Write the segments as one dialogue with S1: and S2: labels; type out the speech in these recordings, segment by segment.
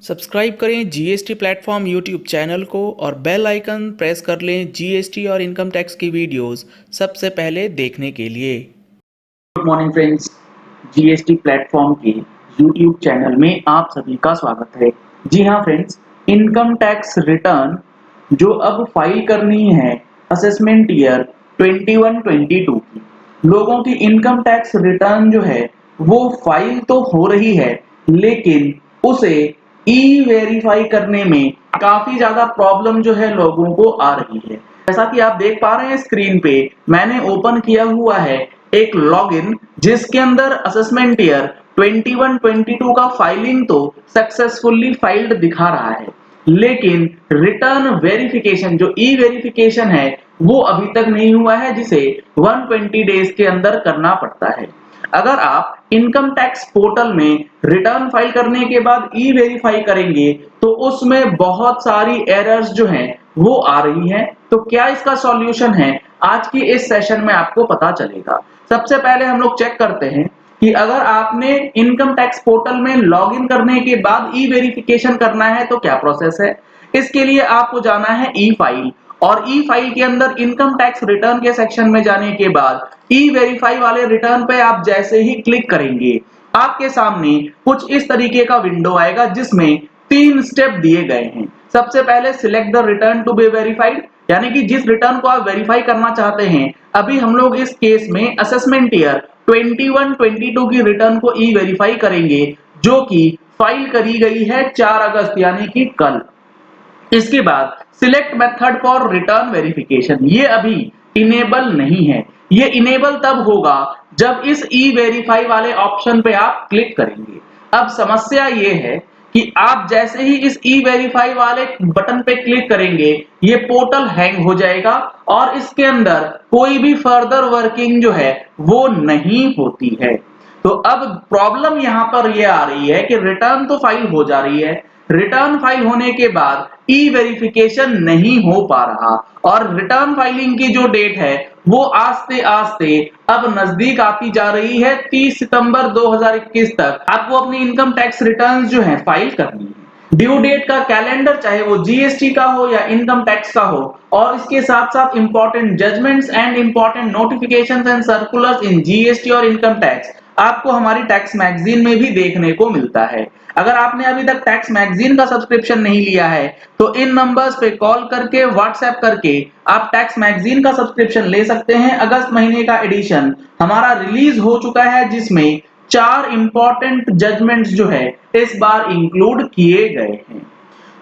S1: Subscribe करें GST platform YouTube channel को और बेल आइकन प्रेस कर लें जीएसटी और इनकम टैक्स की वीडियोस सबसे पहले देखने के लिए।
S2: Good morning friends, GST platform के यूट्यूब चैनल में आप सभी का स्वागत है। जी हाँ फ्रेंड्स, इनकम टैक्स रिटर्न जो अब फाइल करनी है असेसमेंट ईयर 21-22 की, लोगों की इनकम टैक्स रिटर्न जो है वो फाइल तो हो रही है, लेकिन उसे ई वेरीफाई करने में काफी ज्यादा प्रॉब्लम जो है लोगों को आ रही है। जैसा कि आप देख पा रहे हैं स्क्रीन पे, मैंने ओपन किया हुआ है एक लॉगिन जिसके अंदर असेसमेंट ईयर 21-22 का फाइलिंग तो सक्सेसफुली फाइल्ड दिखा रहा है, लेकिन रिटर्न वेरिफिकेशन जो ई वेरिफिकेशन है वो अभी तक नहीं हुआ है, जिसे 120 डेज के अंदर करना पड़ता है। अगर आप इनकम टैक्स पोर्टल में रिटर्न फाइल करने के बाद ई वेरीफाई करेंगे तो उसमें बहुत सारी एरर्स जो हैं वो आ रही हैं। तो क्या इसका सॉल्यूशन है, आज की इस सेशन में आपको पता चलेगा। सबसे पहले हम लोग चेक करते हैं कि अगर आपने इनकम टैक्स पोर्टल में लॉगिन करने के बाद ई वेरिफिकेशन करना है तो क्या प्रोसेस है। इसके लिए आपको जाना है ई फाइल, और ई फाइल के अंदर इनकम टैक्स रिटर्न के सेक्शन में जाने के बाद ई वेरीफाई वाले रिटर्न पे आप जैसे ही क्लिक करेंगे, आपके सामने कुछ इस तरीके का विंडो आएगा जिसमें 3 स्टेप दिए गए हैं। सबसे पहले select the return to be verified, यानी कि जिस रिटर्न को आप वेरीफाई करना चाहते हैं। अभी हम लोग इस केस में असेसमेंट ईयर 21-22 की रिटर्न को ई वेरीफाई करेंगे, जो कि फाइल करी गई है 4 अगस्त यानी कि कल। इसके बाद select method for return verification, ये अभी इनेबल नहीं है। ये इनेबल तब होगा जब इस ई वेरीफाई वाले ऑप्शन पे आप क्लिक करेंगे। अब समस्या ये है कि आप जैसे ही इस ई वेरीफाई वाले बटन पे क्लिक करेंगे, ये पोर्टल हैंग हो जाएगा और इसके अंदर कोई भी फर्दर वर्किंग जो है वो नहीं होती है। तो अब प्रॉब्लम यहां पर ये आ रही है कि रिटर्न तो फाइल हो जा रही है, रिटर्न फाइल होने के बाद ई वेरिफिकेशन नहीं हो पा रहा, और रिटर्न फाइलिंग की जो डेट है वो आस्ते आस्ते अब नजदीक आती जा रही है। 30 सितंबर 2021 तक आपको अपनी इनकम टैक्स रिटर्न जो है फाइल करनी है। ड्यू डेट का कैलेंडर, चाहे वो जीएसटी का हो या इनकम टैक्स का हो, और इसके साथ साथ important judgments and important notifications and circulars in GST और इनकम टैक्स आपको हमारी टैक्स मैगजीन में भी देखने को मिलता है। अगर आपने अभी तक टैक्स मैगजीन का सब्सक्रिप्शन नहीं लिया है तो इन नंबर्स पे कॉल करके, व्हाट्सएप करके आप टैक्स मैगजीन का सब्सक्रिप्शन ले सकते हैं। अगस्त महीने का एडिशन हमारा रिलीज हो चुका है, जिसमें 4 इंपॉर्टेंट जजमेंट्स जो है इस बार इंक्लूड किए गए हैं।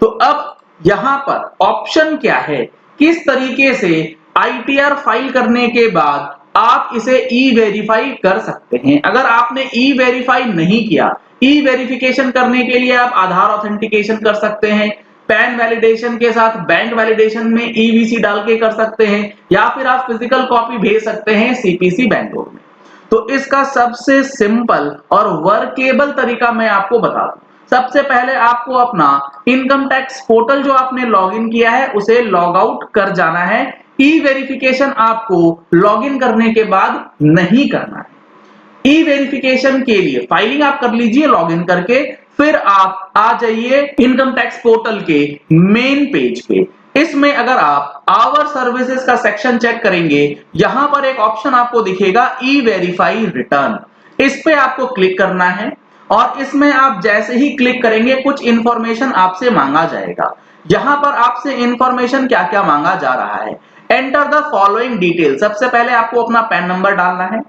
S2: तो अब यहां पर ऑप्शन क्या है, किस तरीके से आईटीआर फाइल करने के बाद आप इसे ई वेरीफाई कर सकते हैं। अगर आपने ई वेरीफाई नहीं किया, ई वेरिफिकेशन करने के लिए आप आधार ऑथेंटिकेशन कर सकते हैं, पैन वैलिडेशन के साथ बैंक वैलिडेशन में ईवीसी डाल के कर सकते हैं, या फिर आप फिजिकल कॉपी भेज सकते हैं सीपीसी बैंगलोर में। तो इसका सबसे सिंपल और वर्केबल तरीका मैं आपको बता दूं। सबसे पहले आपको अपना इनकम टैक्स पोर्टल जो आपने लॉगिन किया है उसे लॉग आउट कर जाना है। ई वेरिफिकेशन आपको लॉगिन करने के बाद नहीं करना है। ई वेरिफिकेशन के लिए फाइलिंग आप कर लीजिए लॉगिन करके, फिर आप आ जाइए इनकम टैक्स पोर्टल के मेन पेज पे। इसमें अगर आप आवर सर्विसेज का सेक्शन चेक करेंगे, यहां पर एक ऑप्शन आपको दिखेगा ई वेरीफाई रिटर्न, इस पे आपको क्लिक करना है। और इसमें आप जैसे ही क्लिक करेंगे कुछ इंफॉर्मेशन आपसे मांगा जाएगा। यहां पर आपसे इंफॉर्मेशन क्या क्या मांगा जा रहा है, एंटर द फॉलोइंग डिटेल। सबसे पहले आपको अपना पैन नंबर डालना है,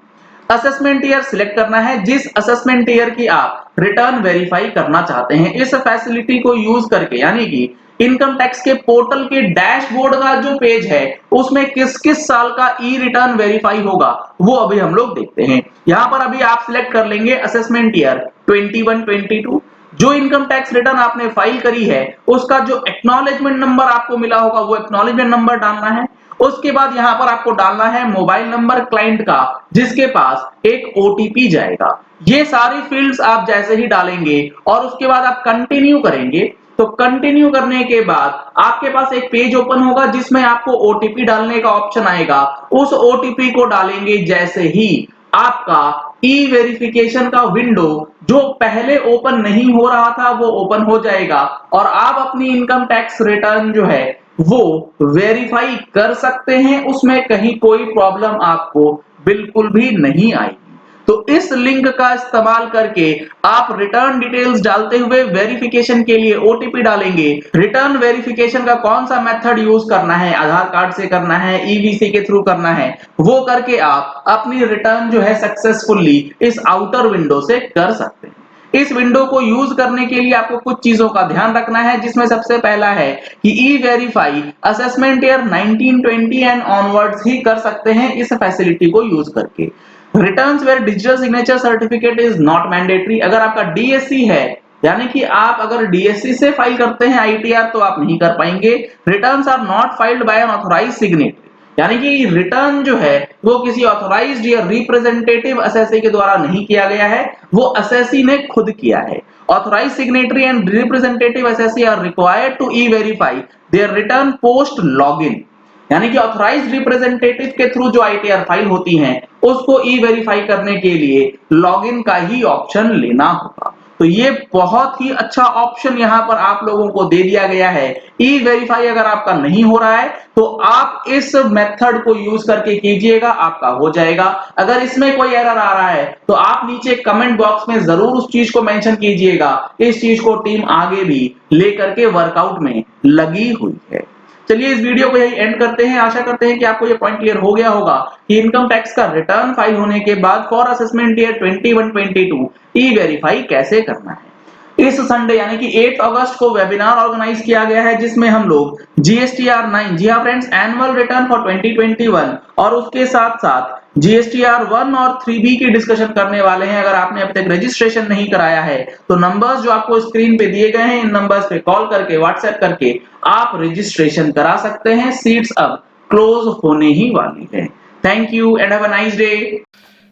S2: असेसमेंट ईयर सिलेक्ट करना है जिस असेसमेंट ईयर की आप रिटर्न वेरीफाई करना चाहते हैं। इस फैसिलिटी को यूज करके, यानी कि इनकम टैक्स के पोर्टल के डैशबोर्ड का जो पेज है उसमें किस किस साल का ई रिटर्न वेरीफाई होगा वो अभी हम लोग देखते हैं। यहां पर अभी आप सिलेक्ट कर लेंगे असेसमेंट ईयर 21-22। जो इनकम टैक्स रिटर्न आपने फाइल करी है उसका जो एक्नॉलेजमेंट नंबर आपको मिला होगा वो एक्नॉलेजमेंट नंबर डालना है। उसके बाद यहां पर आपको डालना है मोबाइल नंबर क्लाइंट का जिसके पास एक ओटीपी जाएगा। ये सारी फील्ड्स आप जैसे ही डालेंगे और उसके बाद आप कंटिन्यू करेंगे, तो कंटिन्यू करने के बाद आपके पास एक पेज ओपन होगा जिसमें आपको ओटीपी डालने का ऑप्शन आएगा। उस ओटीपी को डालेंगे जैसे ही आपका ई वेरिफिकेशन का विंडो जो पहले ओपन नहीं हो रहा था वो ओपन हो जाएगा और आप अपनी इनकम टैक्स रिटर्न जो है वो वेरीफाई कर सकते हैं। उसमें कहीं कोई प्रॉब्लम आपको बिल्कुल भी नहीं आएगी। तो इस लिंक का इस्तेमाल करके आप रिटर्न डिटेल्स डालते हुए वेरिफिकेशन के लिए ओटीपी डालेंगे। रिटर्न वेरिफिकेशन का कौन सा मेथड यूज करना है, आधार कार्ड से करना है, ईवीसी के थ्रू करना है, वो करके आप अपनी रिटर्न जो है सक्सेसफुली इस आउटर विंडो से कर सकते हैं। इस विंडो को यूज करने के लिए आपको कुछ चीजों का ध्यान रखना है, जिसमें सबसे पहला है कि e verify assessment year 1920 and onwards ही कर सकते हैं इस फैसिलिटी को यूज करके। Returns where digital signature certificate is not mandatory. अगर आपका डीएससी है, यानी कि आप अगर डीएससी से फाइल करते हैं आईटीआर, तो आप नहीं कर पाएंगे। Returns are not filed by an authorised signatory, यानी कि रिटर्न जो है वो किसी ऑथराइज्ड या रिप्रेजेंटेटिव असेसी के द्वारा नहीं किया गया है, वो असेसी ने खुद किया है। Authorised signatory and representative assessee are required to e verify their return post login, यानी कि ऑथराइज्ड रिप्रेजेंटेटिव के थ्रू जो आईटीआर फाइल होती हैं उसको ई वेरीफाई करने के लिए लॉगिन का ही ऑप्शन लेना होगा। तो ये बहुत ही अच्छा ऑप्शन यहां पर आप लोगों को दे दिया गया है। ई वेरीफाई अगर आपका नहीं हो रहा है तो आप इस मेथड को यूज करके कीजिएगा, आपका हो जाएगा। अगर इसमें कोई एरर आ रहा है तो आप नीचे कमेंट बॉक्स में जरूर उस चीज को मेंशन कीजिएगा। इस चीज को टीम आगे भी लेकर के वर्कआउट में लगी हुई है। चलिए इस वीडियो को यही एंड करते हैं। आशा करते हैं कि आपको ये पॉइंट क्लियर हो गया होगा कि इनकम टैक्स का रिटर्न फाइल होने के बाद for assessment year 21-22 E verify कैसे करना है। इस संडे यानी कि 8 अगस्त को वेबिनार ऑर्गेनाइज किया गया है, जिसमें हम लोग जीएसटीआर 9, जी हाँ फ्रेंड्स, एनुअल रिटर्न फॉर 2021 और उसके साथ साथ जीएसटीआर 1 और 3B की डिस्कशन करने वाले हैं। अगर आपने अभी तक रजिस्ट्रेशन नहीं कराया है तो नंबर्स जो आपको स्क्रीन पे दिए गए हैं, इन नंबर्स पे कॉल करके, व्हाट्सएप करके आप रजिस्ट्रेशन करा सकते हैं। सीट्स अब क्लोज होने ही वाली है। Thank you and have a nice day.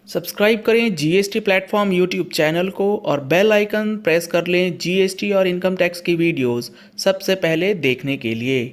S1: Subscribe करें जीएसटी प्लेटफॉर्म यूट्यूब चैनल को और बेल आइकन प्रेस कर लें जीएसटी और इनकम टैक्स की वीडियोस सबसे पहले देखने के लिए।